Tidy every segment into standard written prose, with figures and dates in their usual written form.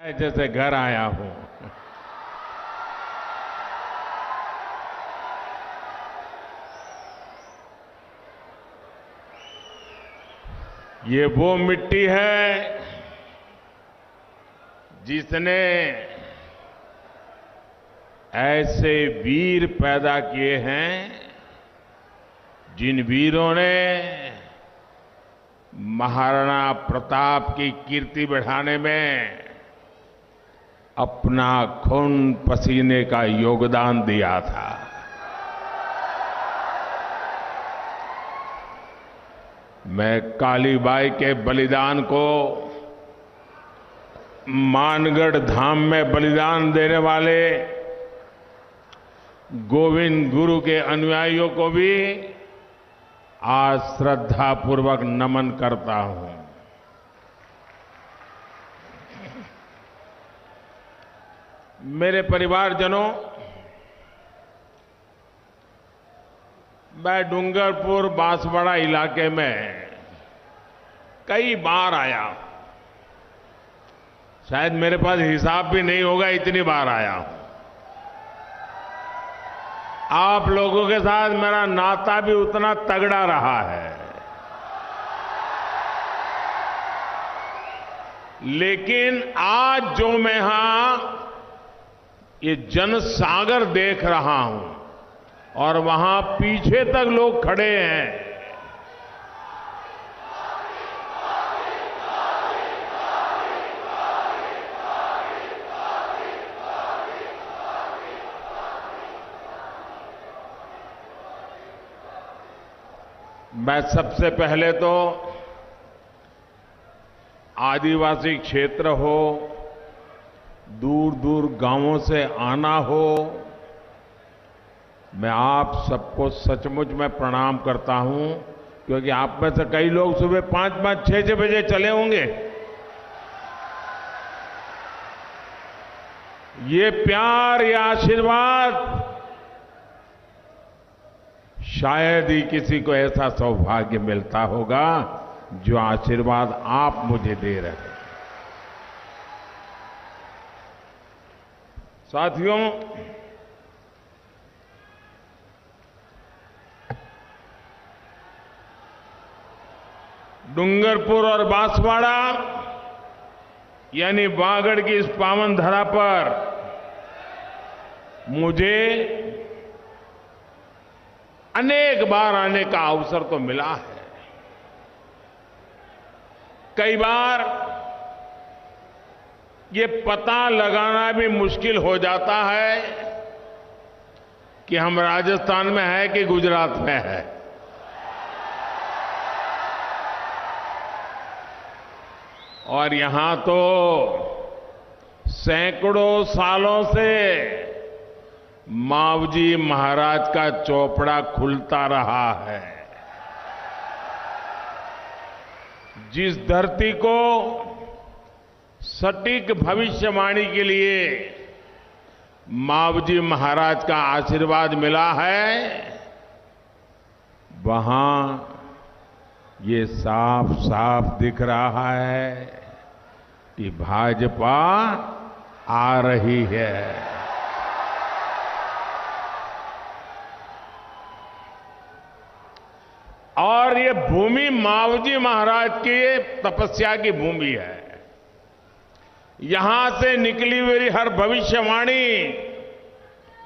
जैसे घर आया हूं। ये वो मिट्टी है जिसने ऐसे वीर पैदा किए हैं जिन वीरों ने महाराणा प्रताप की कीर्ति बढ़ाने में अपना खून पसीने का योगदान दिया था। मैं कालीबाई के बलिदान को मानगढ़ धाम में बलिदान देने वाले गोविंद गुरु के अनुयायियों को भी आज श्रद्धापूर्वक नमन करता हूं। मेरे परिवारजनों, मैं डूंगरपुर बांसवाड़ा इलाके में कई बार आया। शायद मेरे पास हिसाब भी नहीं होगा, इतनी बार आया हूं। आप लोगों के साथ मेरा नाता भी उतना तगड़ा रहा है। लेकिन आज जो मैं यहां ये जनसागर देख रहा हूं और वहां पीछे तक लोग खड़े हैं, मैं सबसे पहले तो आदिवासी क्षेत्र हो, दूर दूर गांवों से आना हो, मैं आप सबको सचमुच में प्रणाम करता हूं, क्योंकि आप में से कई लोग सुबह 5-5, 6-6 बजे चले होंगे। ये प्यार, ये आशीर्वाद शायद ही किसी को ऐसा सौभाग्य मिलता होगा जो आशीर्वाद आप मुझे दे रहे हैं। साथियों, डूंगरपुर और बांसवाड़ा यानी वागड़ की इस पावन धरा पर मुझे अनेक बार आने का अवसर तो मिला है। कई बार ये पता लगाना भी मुश्किल हो जाता है कि हम राजस्थान में हैं कि गुजरात में है। और यहां तो सैकड़ों सालों से मावजी महाराज का चौपड़ा खुलता रहा है। जिस धरती को सटीक भविष्यवाणी के लिए मावजी महाराज का आशीर्वाद मिला है, वहां ये साफ साफ दिख रहा है कि भाजपा आ रही है। और ये भूमि मावजी महाराज की तपस्या की भूमि है। यहां से निकली हुई हर भविष्यवाणी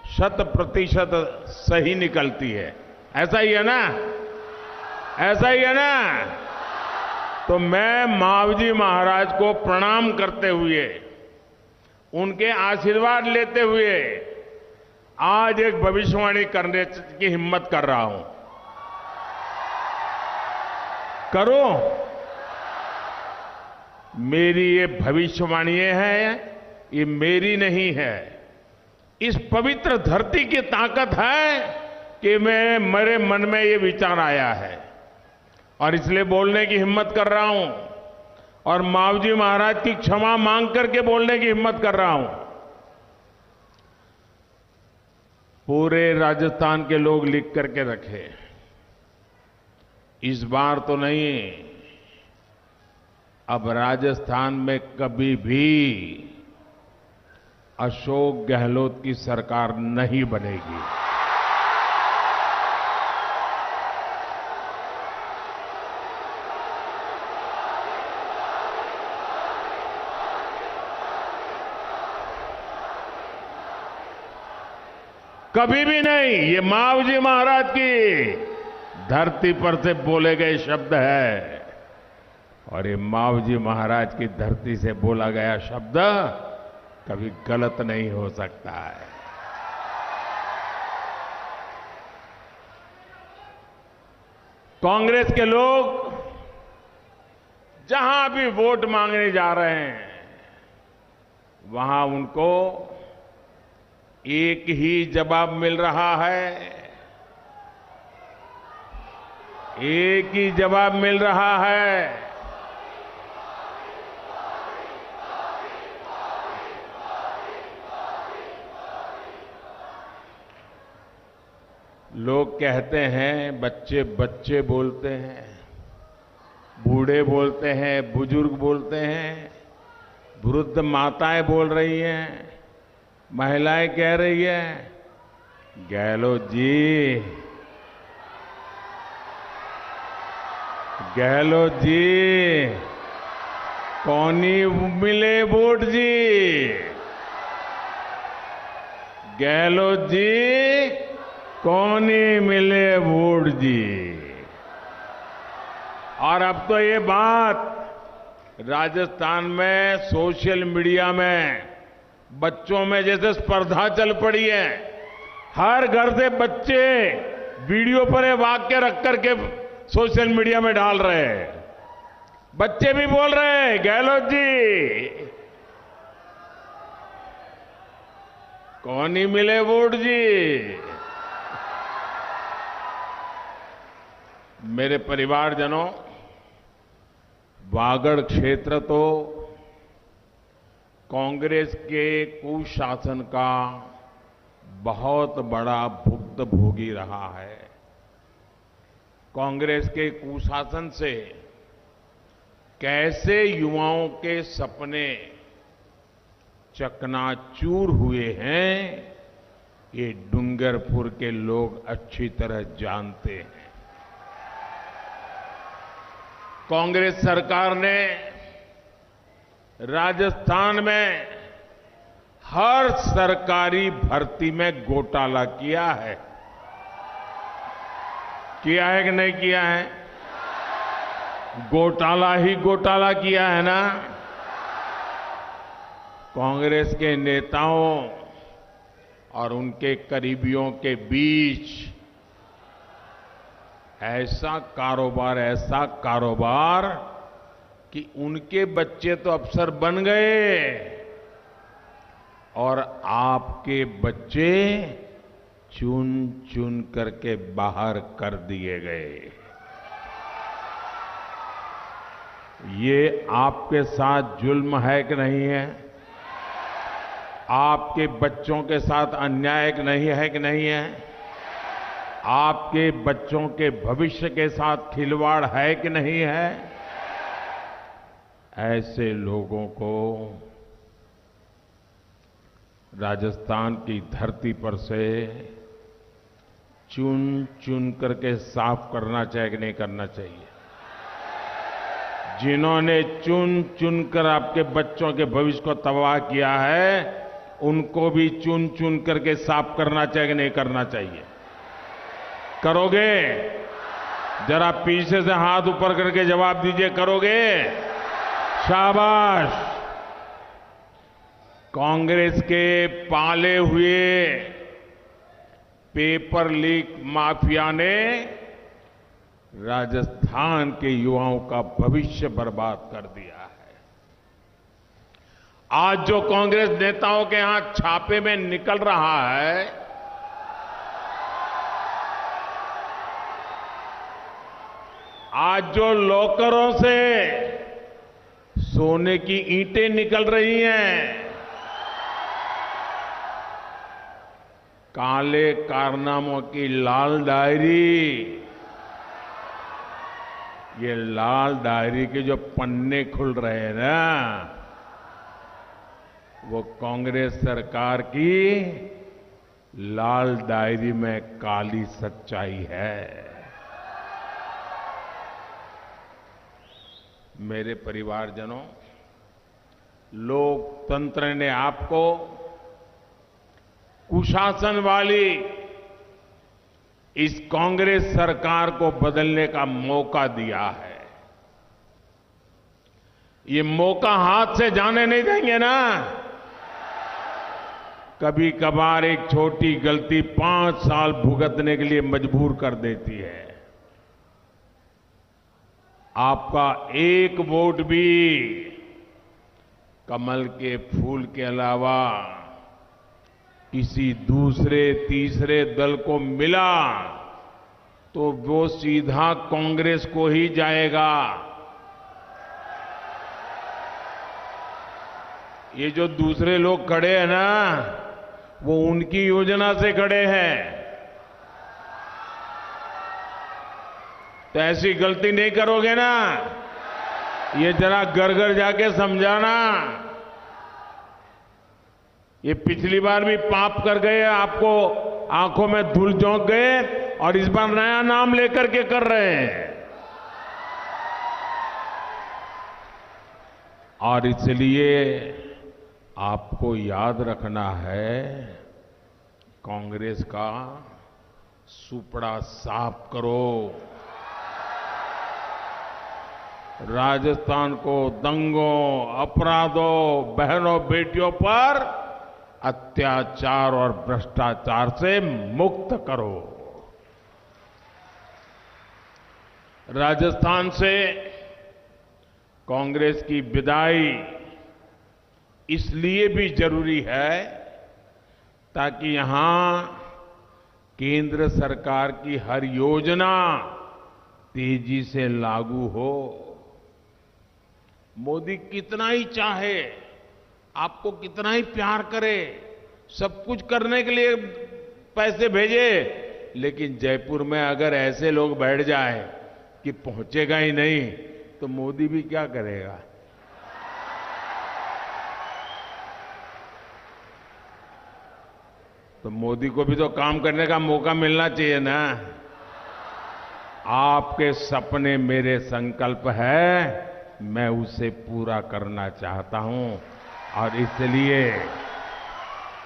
100% सही निकलती है। ऐसा ही है ना? ऐसा ही है ना? तो मैं मावजी महाराज को प्रणाम करते हुए, उनके आशीर्वाद लेते हुए आज एक भविष्यवाणी करने की हिम्मत कर रहा हूं। करो। मेरी ये भविष्यवाणी है, ये मेरी नहीं है। इस पवित्र धरती की ताकत है कि मेरे मन में ये विचार आया है और इसलिए बोलने की हिम्मत कर रहा हूं और मावजी महाराज की क्षमा मांग करके बोलने की हिम्मत कर रहा हूं। पूरे राजस्थान के लोग लिख करके रखे, इस बार तो नहीं, अब राजस्थान में कभी भी अशोक गहलोत की सरकार नहीं बनेगी। कभी भी नहीं। ये मावजी महाराज की धरती पर से बोले गए शब्द है और ये मावजी महाराज की धरती से बोला गया शब्द कभी गलत नहीं हो सकता है। कांग्रेस के लोग जहां भी वोट मांगने जा रहे हैं वहां उनको एक ही जवाब मिल रहा है, एक ही जवाब मिल रहा है। लोग कहते हैं, बच्चे बच्चे बोलते हैं, बूढ़े बोलते हैं, बुजुर्ग बोलते हैं, वृद्ध माताएं बोल रही हैं, महिलाएं कह रही है, गहलोत जी, गहलोत जी, कौनी मिले वोट जी, गहलोत जी, कौनी मिले वोट जी। और अब तो ये बात राजस्थान में सोशल मीडिया में बच्चों में जैसे स्पर्धा चल पड़ी है। हर घर से बच्चे वीडियो पर ये वाक्य रख करके सोशल मीडिया में डाल रहे हैं। बच्चे भी बोल रहे हैं, गहलोत जी, कौन ही मिले वोट जी। मेरे परिवारजनों, वागड़ क्षेत्र तो कांग्रेस के कुशासन का बहुत बड़ा भुक्तभोगी रहा है। कांग्रेस के कुशासन से कैसे युवाओं के सपने चकनाचूर हुए हैं, ये डूंगरपुर के लोग अच्छी तरह जानते हैं। कांग्रेस सरकार ने राजस्थान में हर सरकारी भर्ती में घोटाला किया है। किया है कि नहीं किया है? घोटाला ही घोटाला किया है ना। कांग्रेस के नेताओं और उनके करीबियों के बीच ऐसा कारोबार कि उनके बच्चे तो अफसर बन गए और आपके बच्चे चुन चुन करके बाहर कर दिए गए। ये आपके साथ जुल्म है कि नहीं है? आपके बच्चों के साथ अन्याय नहीं है कि नहीं है? आपके बच्चों के भविष्य के साथ खिलवाड़ है कि नहीं है? ऐसे लोगों को राजस्थान की धरती पर से चुन चुन करके साफ करना चाहिए कि नहीं करना चाहिए? जिन्होंने चुन चुन कर आपके बच्चों के भविष्य को तबाह किया है, उनको भी चुन चुन करके साफ करना चाहिए कि नहीं करना चाहिए? करोगे? जरा पीछे से हाथ ऊपर करके जवाब दीजिए, करोगे? शाबाश। कांग्रेस के पाले हुए पेपर लीक माफिया ने राजस्थान के युवाओं का भविष्य बर्बाद कर दिया है। आज जो कांग्रेस नेताओं के यहां छापे में निकल रहा है, आज जो लॉकरों से सोने की ईंटें निकल रही हैं, काले कारनामों की लाल डायरी, ये लाल डायरी के जो पन्ने खुल रहे हैं ना, वो कांग्रेस सरकार की लाल डायरी में काली सच्चाई है। मेरे परिवारजनों, लोकतंत्र ने आपको कुशासन वाली इस कांग्रेस सरकार को बदलने का मौका दिया है। ये मौका हाथ से जाने नहीं देंगे ना। कभी कभार एक छोटी गलती 5 साल भुगतने के लिए मजबूर कर देती है। आपका एक वोट भी कमल के फूल के अलावा किसी दूसरे तीसरे दल को मिला तो वो सीधा कांग्रेस को ही जाएगा। ये जो दूसरे लोग खड़े हैं ना, वो उनकी योजना से खड़े हैं। तो ऐसी गलती नहीं करोगे ना। ये जरा घर घर जाके समझाना। ये पिछली बार भी पाप कर गए, आपको आंखों में धूल झोंक गए, और इस बार नया नाम लेकर के कर रहे हैं। और इसलिए आपको याद रखना है, कांग्रेस का सुपड़ा साफ करो। राजस्थान को दंगों, अपराधों, बहनों बेटियों पर अत्याचार और भ्रष्टाचार से मुक्त करो। राजस्थान से कांग्रेस की विदाई इसलिए भी जरूरी है ताकि यहां केंद्र सरकार की हर योजना तेजी से लागू हो। मोदी कितना ही चाहे, आपको कितना ही प्यार करे, सब कुछ करने के लिए पैसे भेजे, लेकिन जयपुर में अगर ऐसे लोग बैठ जाए कि पहुंचेगा ही नहीं, तो मोदी भी क्या करेगा। तो मोदी को भी तो काम करने का मौका मिलना चाहिए ना। आपके सपने मेरे संकल्प है, मैं उसे पूरा करना चाहता हूं। और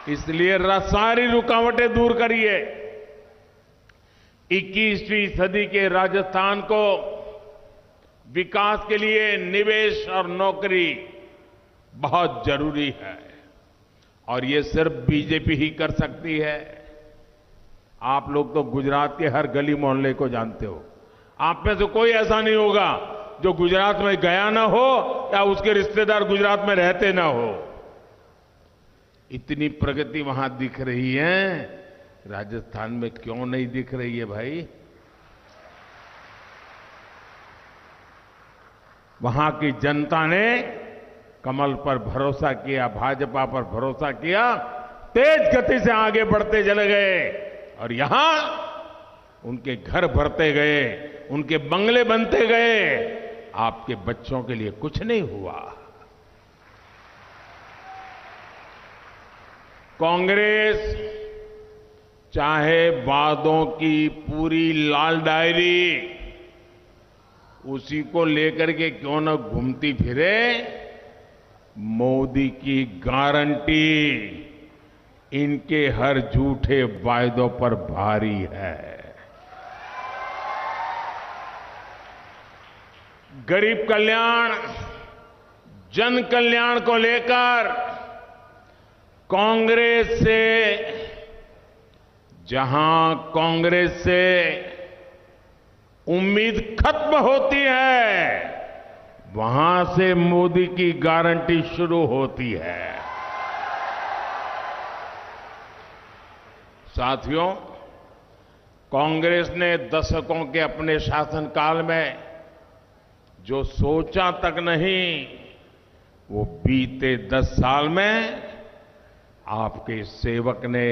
इसलिए सारी रुकावटें दूर करिए। 21वीं सदी के राजस्थान को विकास के लिए निवेश और नौकरी बहुत जरूरी है, और ये सिर्फ बीजेपी ही कर सकती है। आप लोग तो गुजरात के हर गली मोहल्ले को जानते हो। आप में से कोई ऐसा नहीं होगा जो गुजरात में गया ना हो या उसके रिश्तेदार गुजरात में रहते ना हो। इतनी प्रगति वहां दिख रही है, राजस्थान में क्यों नहीं दिख रही है भाई। वहां की जनता ने कमल पर भरोसा किया, भाजपा पर भरोसा किया, तेज गति से आगे बढ़ते चले गए, और यहां उनके घर भरते गए, उनके बंगले बनते गए। आपके बच्चों के लिए कुछ नहीं हुआ। कांग्रेस चाहे वादों की पूरी लाल डायरी उसी को लेकर के क्यों न घूमती फिरे, मोदी की गारंटी इनके हर झूठे वायदों पर भारी है। गरीब कल्याण, जन कल्याण को लेकर कांग्रेस से उम्मीद खत्म होती है, वहां से मोदी की गारंटी शुरू होती है। साथियों, कांग्रेस ने दशकों के अपने शासनकाल में जो सोचा तक नहीं, वो बीते 10 साल में आपके सेवक ने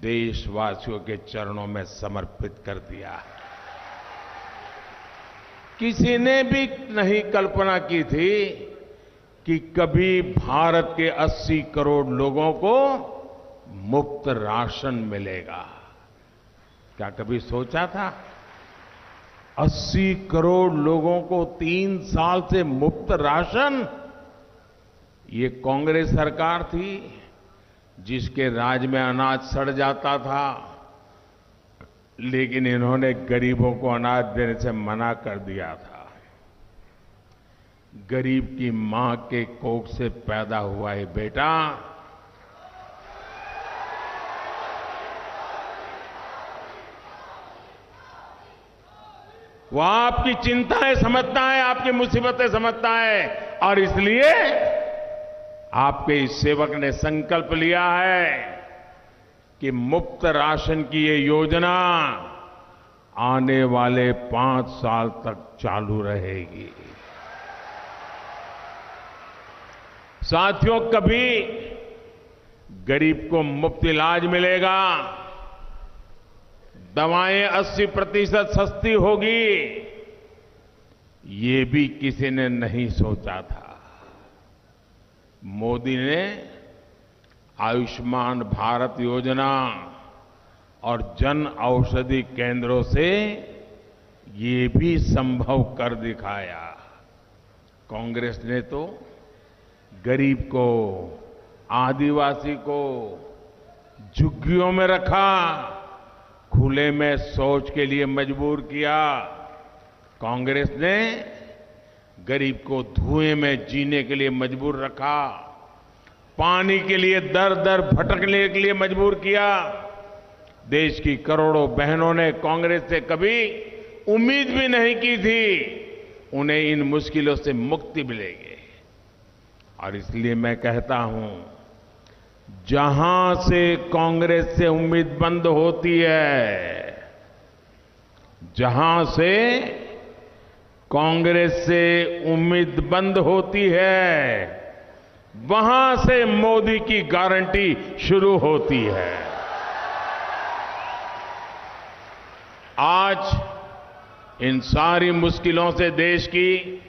देशवासियों के चरणों में समर्पित कर दिया है। किसी ने भी नहीं कल्पना की थी कि कभी भारत के 80 करोड़ लोगों को मुफ्त राशन मिलेगा। क्या कभी सोचा था? 80 करोड़ लोगों को 3 साल से मुफ्त राशन। ये कांग्रेस सरकार थी जिसके राज में अनाज सड़ जाता था, लेकिन इन्होंने गरीबों को अनाज देने से मना कर दिया था। गरीब की मां के कोख से पैदा हुआ है बेटा, वो आपकी चिंताएं समझता है, आपकी मुसीबतें समझता है, और इसलिए आपके इस सेवक ने संकल्प लिया है कि मुफ्त राशन की ये योजना आने वाले 5 साल तक चालू रहेगी। साथियों, कभी गरीब को मुफ्त इलाज मिलेगा, दवाएं 80% सस्ती होगी, ये भी किसी ने नहीं सोचा था। मोदी ने आयुष्मान भारत योजना और जन औषधि केंद्रों से ये भी संभव कर दिखाया। कांग्रेस ने तो गरीब को, आदिवासी को झुग्गियों में रखा, खुले में शौच के लिए मजबूर किया। कांग्रेस ने गरीब को धुएं में जीने के लिए मजबूर रखा, पानी के लिए दर दर भटकने के लिए मजबूर किया। देश की करोड़ों बहनों ने कांग्रेस से कभी उम्मीद भी नहीं की थी उन्हें इन मुश्किलों से मुक्ति मिलेगी। और इसलिए मैं कहता हूं, जहां से कांग्रेस से उम्मीद बंद होती है, जहां से कांग्रेस से उम्मीद बंद होती है, वहां से मोदी की गारंटी शुरू होती है। आज इन सारी मुश्किलों से देश की,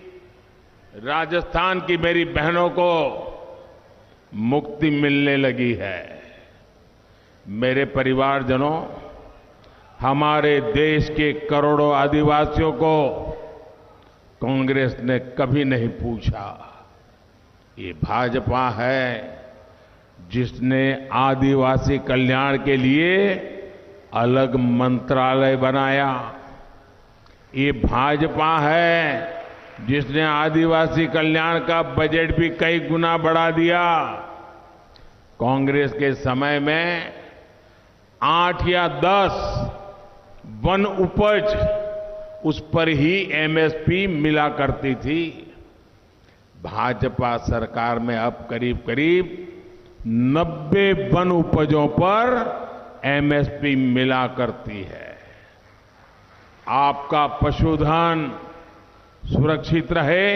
राजस्थान की मेरी बहनों को मुक्ति मिलने लगी है। मेरे परिवारजनों, हमारे देश के करोड़ों आदिवासियों को कांग्रेस ने कभी नहीं पूछा। ये भाजपा है जिसने आदिवासी कल्याण के लिए अलग मंत्रालय बनाया। ये भाजपा है जिसने आदिवासी कल्याण का बजट भी कई गुना बढ़ा दिया। कांग्रेस के समय में 8 या 10 वन उपज, उस पर ही एमएसपी मिला करती थी। भाजपा सरकार में अब करीब करीब 90 वन उपजों पर एमएसपी मिला करती है। आपका पशुधन सुरक्षित रहे,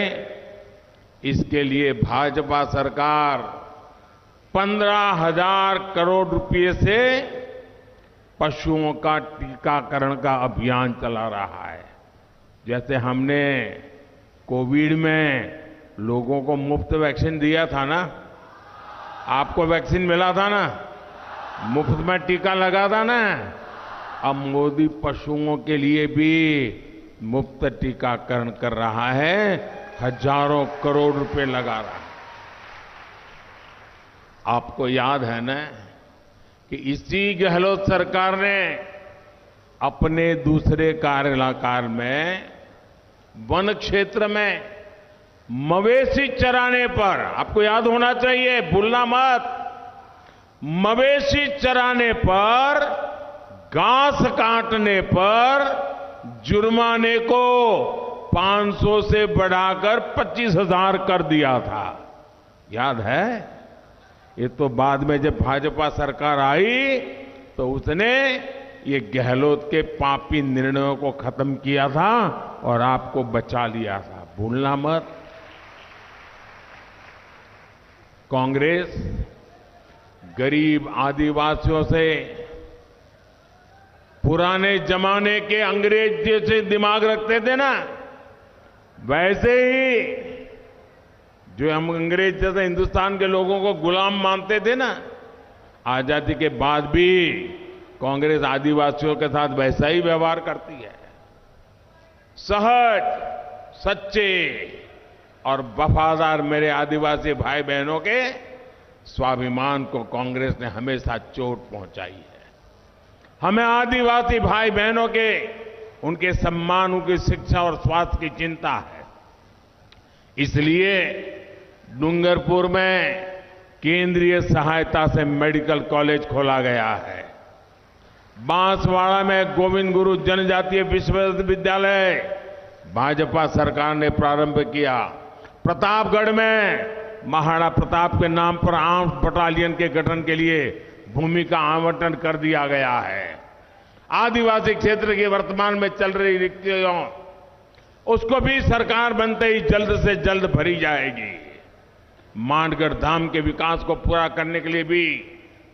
इसके लिए भाजपा सरकार 15,000 करोड़ रुपए से पशुओं का टीकाकरण का अभियान चला रहा है। जैसे हमने कोविड में लोगों को मुफ्त वैक्सीन दिया था ना, आपको वैक्सीन मिला था ना, मुफ्त में टीका लगा था ना, अब मोदी पशुओं के लिए भी मुफ्त टीकाकरण कर रहा है, हजारों करोड़ रुपए लगा रहा है। आपको याद है ना कि इसी गहलोत सरकार ने अपने दूसरे कार्यकाल में वन क्षेत्र में मवेशी चराने पर, आपको याद होना चाहिए, भूलना मत, मवेशी चराने पर, घास काटने पर जुर्माने को 500 से बढ़ाकर 25,000 कर दिया था। याद है? ये तो बाद में जब भाजपा सरकार आई तो उसने ये गहलोत के पापी निर्णयों को खत्म किया था और आपको बचा लिया था, भूलना मत। कांग्रेस गरीब आदिवासियों से पुराने जमाने के अंग्रेज जैसे दिमाग रखते थे ना, वैसे ही जो हम अंग्रेज जैसे हिंदुस्तान के लोगों को गुलाम मानते थे ना, आजादी के बाद भी कांग्रेस आदिवासियों के साथ वैसा ही व्यवहार करती है। सहज, सच्चे और वफादार मेरे आदिवासी भाई बहनों के स्वाभिमान को कांग्रेस ने हमेशा चोट पहुंचाई है। हमें आदिवासी भाई बहनों के उनके सम्मान, उनकी शिक्षा और स्वास्थ्य की चिंता है। इसलिए डूंगरपुर में केंद्रीय सहायता से मेडिकल कॉलेज खोला गया है। बांसवाड़ा में गोविंद गुरु जनजातीय विश्वविद्यालय भाजपा सरकार ने प्रारंभ किया। प्रतापगढ़ में महाराणा प्रताप के नाम पर आर्म्स बटालियन के गठन के लिए भूमि का आवंटन कर दिया गया है। आदिवासी क्षेत्र की वर्तमान में चल रही रिक्तियों, उसको भी सरकार बनते ही जल्द से जल्द भरी जाएगी। मानगढ़ धाम के विकास को पूरा करने के लिए भी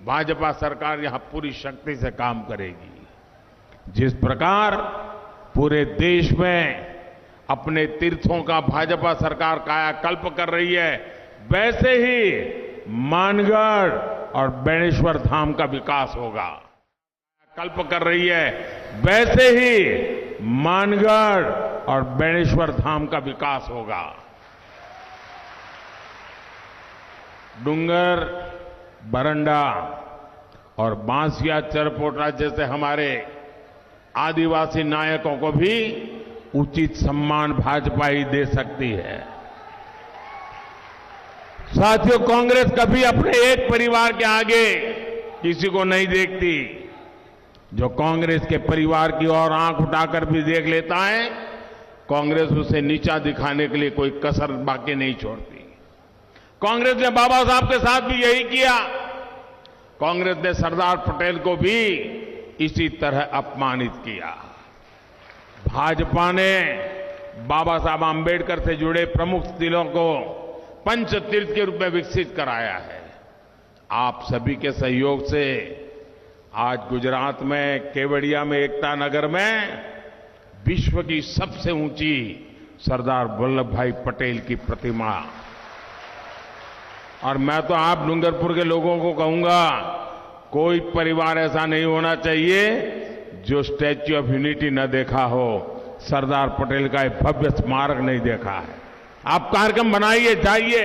भाजपा सरकार यहां पूरी शक्ति से काम करेगी। जिस प्रकार पूरे देश में अपने तीर्थों का भाजपा सरकार कायाकल्प कर रही है, वैसे ही मानगढ़ और बेणेश्वर धाम का विकास होगा। कल्प कर रही है, वैसे ही मानगढ़ और बेणेश्वर धाम का विकास होगा। डूंगर, बरंडा और बांसिया चरपोटा जैसे हमारे आदिवासी नायकों को भी उचित सम्मान भाजपा ही दे सकती है। साथियों, कांग्रेस कभी अपने एक परिवार के आगे किसी को नहीं देखती। जो कांग्रेस के परिवार की ओर आंख उठाकर भी देख लेता है, कांग्रेस उसे नीचा दिखाने के लिए कोई कसर बाकी नहीं छोड़ती। कांग्रेस ने बाबा साहब के साथ भी यही किया। कांग्रेस ने सरदार पटेल को भी इसी तरह अपमानित किया। भाजपा ने बाबा साहब आंबेडकर से जुड़े प्रमुख स्थलों को पंच तीर्थ के रूप में विकसित कराया है। आप सभी के सहयोग से आज गुजरात में केवड़िया में एकता नगर में विश्व की सबसे ऊंची सरदार वल्लभ भाई पटेल की प्रतिमा, और मैं तो आप डूंगरपुर के लोगों को कहूंगा, कोई परिवार ऐसा नहीं होना चाहिए जो स्टैच्यू ऑफ यूनिटी न देखा हो, सरदार पटेल का एक भव्य स्मारक नहीं देखा है। आप कार्यक्रम बनाइए, जाइए,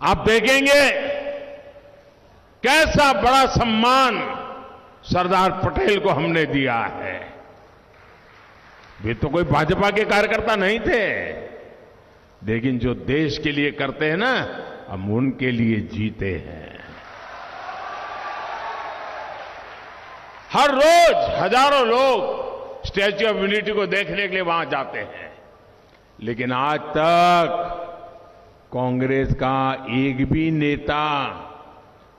आप देखेंगे कैसा बड़ा सम्मान सरदार पटेल को हमने दिया है। वे तो कोई भाजपा के कार्यकर्ता नहीं थे, लेकिन जो देश के लिए करते हैं ना, हम उनके लिए जीते हैं। हर रोज हजारों लोग स्टैच्यू ऑफ यूनिटी को देखने के लिए वहां जाते हैं, लेकिन आज तक कांग्रेस का एक भी नेता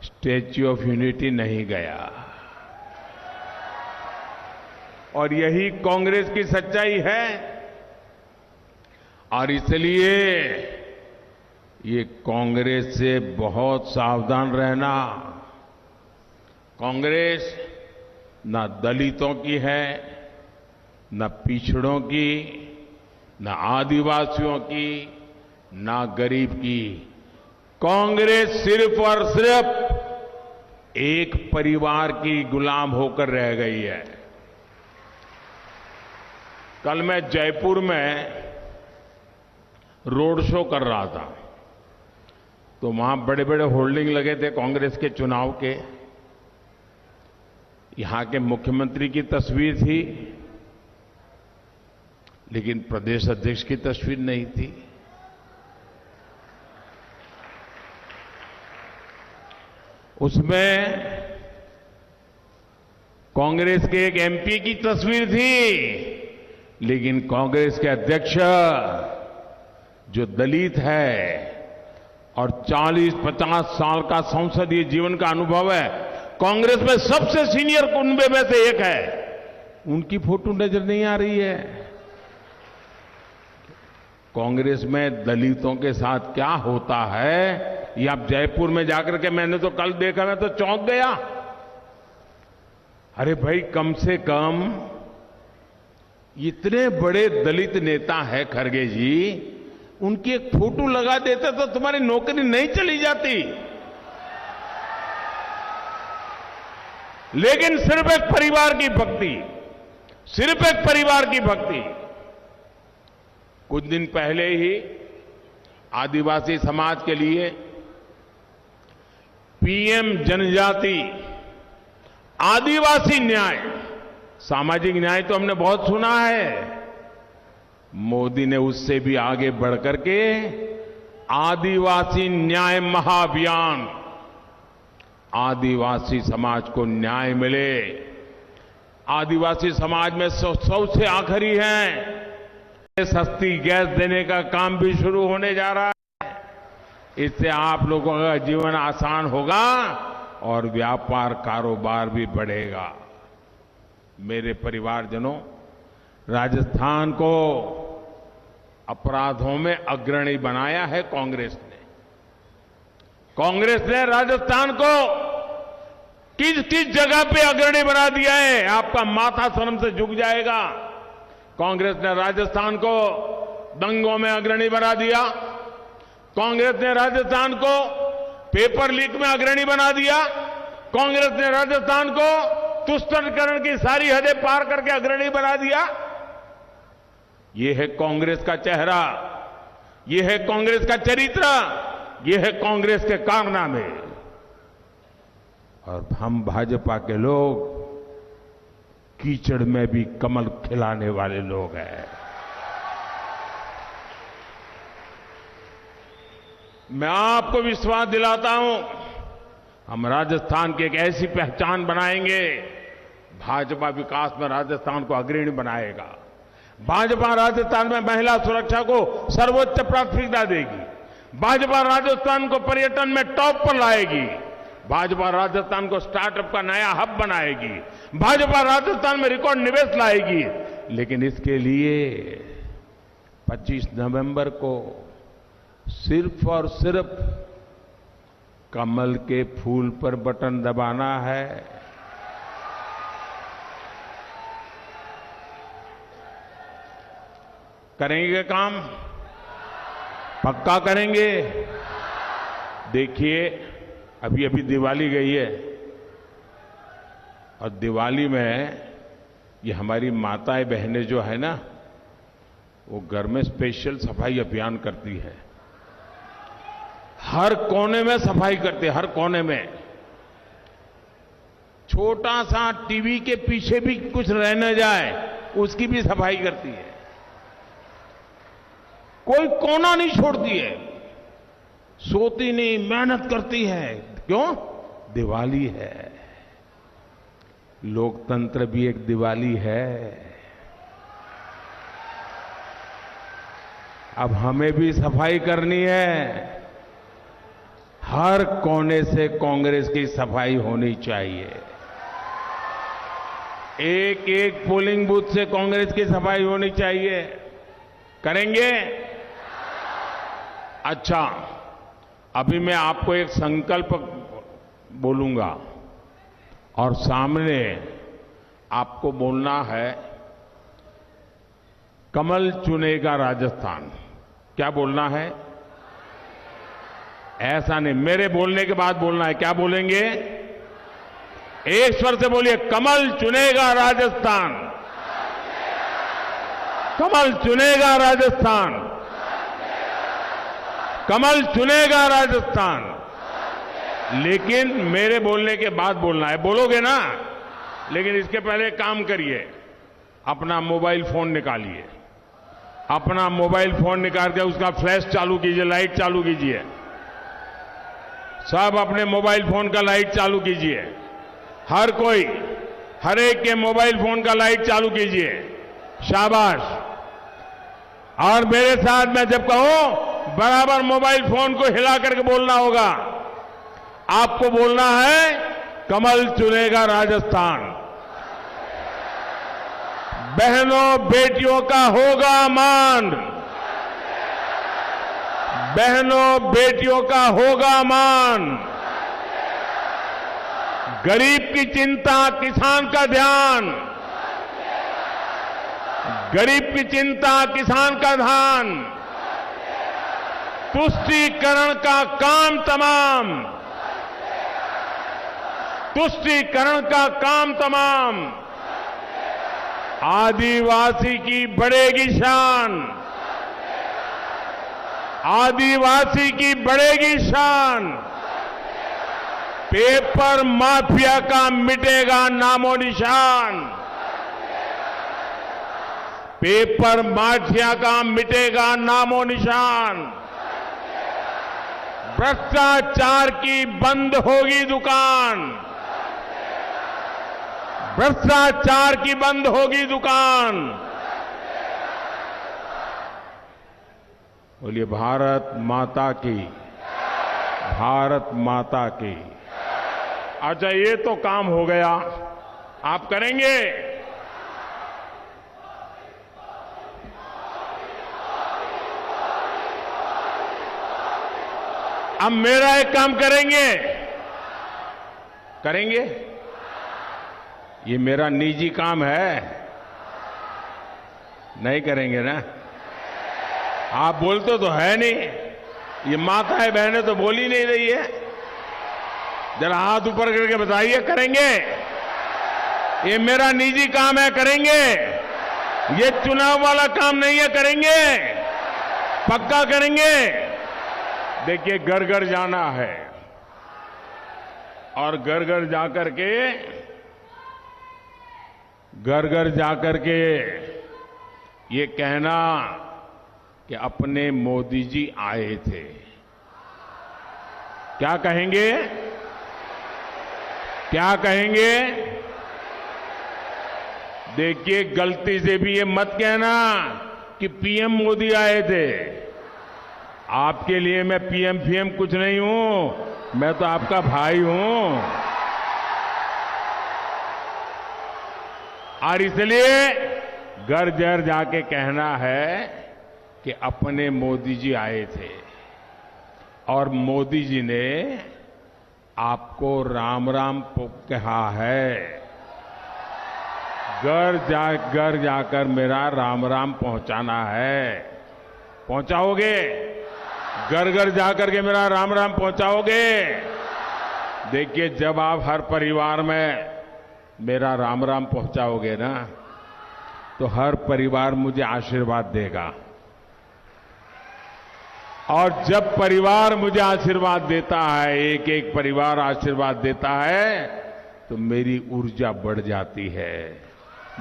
स्टैच्यू ऑफ यूनिटी नहीं गया। और यही कांग्रेस की सच्चाई है। और इसलिए ये कांग्रेस से बहुत सावधान रहना। कांग्रेस न दलितों की है, न पिछड़ों की, न आदिवासियों की, न गरीब की। कांग्रेस सिर्फ और सिर्फ एक परिवार की गुलाम होकर रह गई है। कल मैं जयपुर में रोड शो कर रहा था, तो वहां बड़े बड़े होर्डिंग लगे थे कांग्रेस के चुनाव के। यहां के मुख्यमंत्री की तस्वीर थी, लेकिन प्रदेश अध्यक्ष की तस्वीर नहीं थी। उसमें कांग्रेस के एक एमपी की तस्वीर थी, लेकिन कांग्रेस के अध्यक्ष जो दलित है और 40-50 साल का संसदीय जीवन का अनुभव है, कांग्रेस में सबसे सीनियर कुनबे में से एक है, उनकी फोटो नजर नहीं आ रही है। कांग्रेस में दलितों के साथ क्या होता है, ये आप जयपुर में जाकर के, मैंने तो कल देखा, मैं तो चौंक गया। अरे भाई, कम से कम इतने बड़े दलित नेता है खड़गे जी, उनकी एक फोटो लगा देते तो तुम्हारी नौकरी नहीं चली जाती। लेकिन सिर्फ एक परिवार की भक्ति, सिर्फ एक परिवार की भक्ति। कुछ दिन पहले ही आदिवासी समाज के लिए पीएम जनजाति आदिवासी न्याय, सामाजिक न्याय तो हमने बहुत सुना है, मोदी ने उससे भी आगे बढ़कर के आदिवासी न्याय महाअभियान, आदिवासी समाज को न्याय मिले। आदिवासी समाज में सबसे आखिरी है सस्ती गैस देने का काम भी शुरू होने जा रहा है। इससे आप लोगों का जीवन आसान होगा और व्यापार कारोबार भी बढ़ेगा। मेरे परिवारजनों, राजस्थान को अपराधों में अग्रणी बनाया है कांग्रेस ने। कांग्रेस ने राजस्थान को किस किस जगह पे अग्रणी बना दिया है, आपका माथा शर्म से झुक जाएगा। कांग्रेस ने राजस्थान को दंगों में अग्रणी बना दिया। कांग्रेस ने राजस्थान को पेपर लीक में अग्रणी बना दिया। कांग्रेस ने राजस्थान को तुष्टिकरण की सारी हदें पार करके अग्रणी बना दिया। ये है कांग्रेस का चेहरा, ये है कांग्रेस का चरित्र, ये है कांग्रेस के कारनामे। और हम भाजपा के लोग कीचड़ में भी कमल खिलाने वाले लोग हैं। मैं आपको विश्वास दिलाता हूं, हम राजस्थान की एक ऐसी पहचान बनाएंगे। भाजपा विकास में राजस्थान को अग्रणी बनाएगा। भाजपा राजस्थान में महिला सुरक्षा को सर्वोच्च प्राथमिकता देगी। भाजपा राजस्थान को पर्यटन में टॉप पर लाएगी। भाजपा राजस्थान को स्टार्टअप का नया हब बनाएगी। भाजपा राजस्थान में रिकॉर्ड निवेश लाएगी। लेकिन इसके लिए 25 नवंबर को सिर्फ और सिर्फ कमल के फूल पर बटन दबाना है। करेंगे काम, पक्का करेंगे। देखिए, अभी अभी दिवाली गई है और दिवाली में ये हमारी माताएं बहनें जो है ना, वो घर में स्पेशल सफाई अभियान करती है। हर कोने में सफाई करते हैं, हर कोने में। छोटा सा टीवी के पीछे भी कुछ रह न जाए, उसकी भी सफाई करती है। कोई कोना नहीं छोड़ती है, सोती नहीं, मेहनत करती है। क्यों? दिवाली है। लोकतंत्र भी एक दिवाली है। अब हमें भी सफाई करनी है। हर कोने से कांग्रेस की सफाई होनी चाहिए। एक एक पोलिंग बूथ से कांग्रेस की सफाई होनी चाहिए। करेंगे? अच्छा, अभी मैं आपको एक संकल्प बोलूंगा और सामने आपको बोलना है, कमल चुनेगा राजस्थान। क्या बोलना है? ऐसा नहीं, मेरे बोलने के बाद बोलना है। क्या बोलेंगे? एक स्वर से बोलिए, कमल चुनेगा राजस्थान। कमल चुनेगा राजस्थान। कमल चुनेगा राजस्थान। लेकिन मेरे बोलने के बाद बोलना है। बोलोगे ना? लेकिन इसके पहले काम करिए, अपना मोबाइल फोन निकालिए। अपना मोबाइल फोन निकाल के उसका फ्लैश चालू कीजिए, लाइट चालू कीजिए। सब अपने मोबाइल फोन का लाइट चालू कीजिए। हर कोई, हर एक के मोबाइल फोन का लाइट चालू कीजिए। शाबाश। और मेरे साथ मैं जब कहूं, बराबर मोबाइल फोन को हिला करके बोलना होगा। आपको बोलना है, कमल चुनेगा राजस्थान। बहनों बेटियों का होगा मान। बहनों बेटियों का होगा मान। गरीब की चिंता, किसान का ध्यान। गरीब की चिंता, किसान का ध्यान। तुष्टीकरण का काम तमाम, तुष्टीकरण का काम तमाम, आदिवासी की बढ़ेगी शान, आदिवासी की बढ़ेगी शान, पेपर माफिया का मिटेगा नामो निशान, पेपर माफिया का मिटेगा नामो निशान, भ्रष्टाचार की बंद होगी दुकान, भ्रष्टाचार की बंद होगी दुकान। बोलिए भारत माता की, भारत माता की। अच्छा, ये तो काम हो गया, आप करेंगे? अब मेरा एक काम करेंगे, करेंगे? ये मेरा निजी काम है, नहीं करेंगे ना? आप बोलते तो है नहीं, ये माताएं बहनें तो बोल ही नहीं रही है। जरा हाथ ऊपर करके बताइए, करेंगे? ये मेरा निजी काम है, करेंगे? ये चुनाव वाला काम नहीं है, करेंगे? पक्का करेंगे? देखिए, घर घर जाना है और घर घर जाकर के, घर घर जाकर के ये कहना कि अपने मोदी जी आए थे। क्या कहेंगे? क्या कहेंगे? देखिए, गलती से भी ये मत कहना कि पीएम मोदी आए थे। आपके लिए मैं पीएम फीएम कुछ नहीं हूं, मैं तो आपका भाई हूं। और इसलिए घर घर जाके कहना है कि अपने मोदी जी आए थे और मोदी जी ने आपको राम राम कहा है। घर जाकर मेरा राम राम पहुंचाना है। पहुंचाओगे? घर घर जाकर के मेरा राम राम पहुंचाओगे? देखिए, जब आप हर परिवार में मेरा राम राम पहुंचाओगे ना, तो हर परिवार मुझे आशीर्वाद देगा। और जब परिवार मुझे आशीर्वाद देता है, एक एक परिवार आशीर्वाद देता है, तो मेरी ऊर्जा बढ़ जाती है,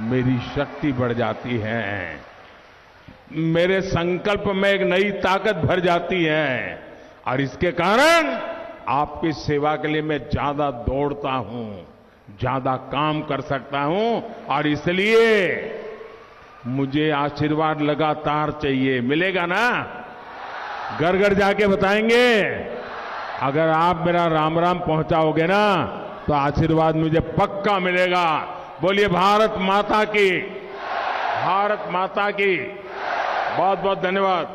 मेरी शक्ति बढ़ जाती है, मेरे संकल्प में एक नई ताकत भर जाती है। और इसके कारण आपकी सेवा के लिए मैं ज्यादा दौड़ता हूं, ज्यादा काम कर सकता हूं। और इसलिए मुझे आशीर्वाद लगातार चाहिए। मिलेगा ना? घर घर जाके बताएंगे। अगर आप मेरा राम राम पहुंचाओगे ना, तो आशीर्वाद मुझे पक्का मिलेगा। बोलिए भारत माता की, भारत माता की। बहुत बहुत धन्यवाद।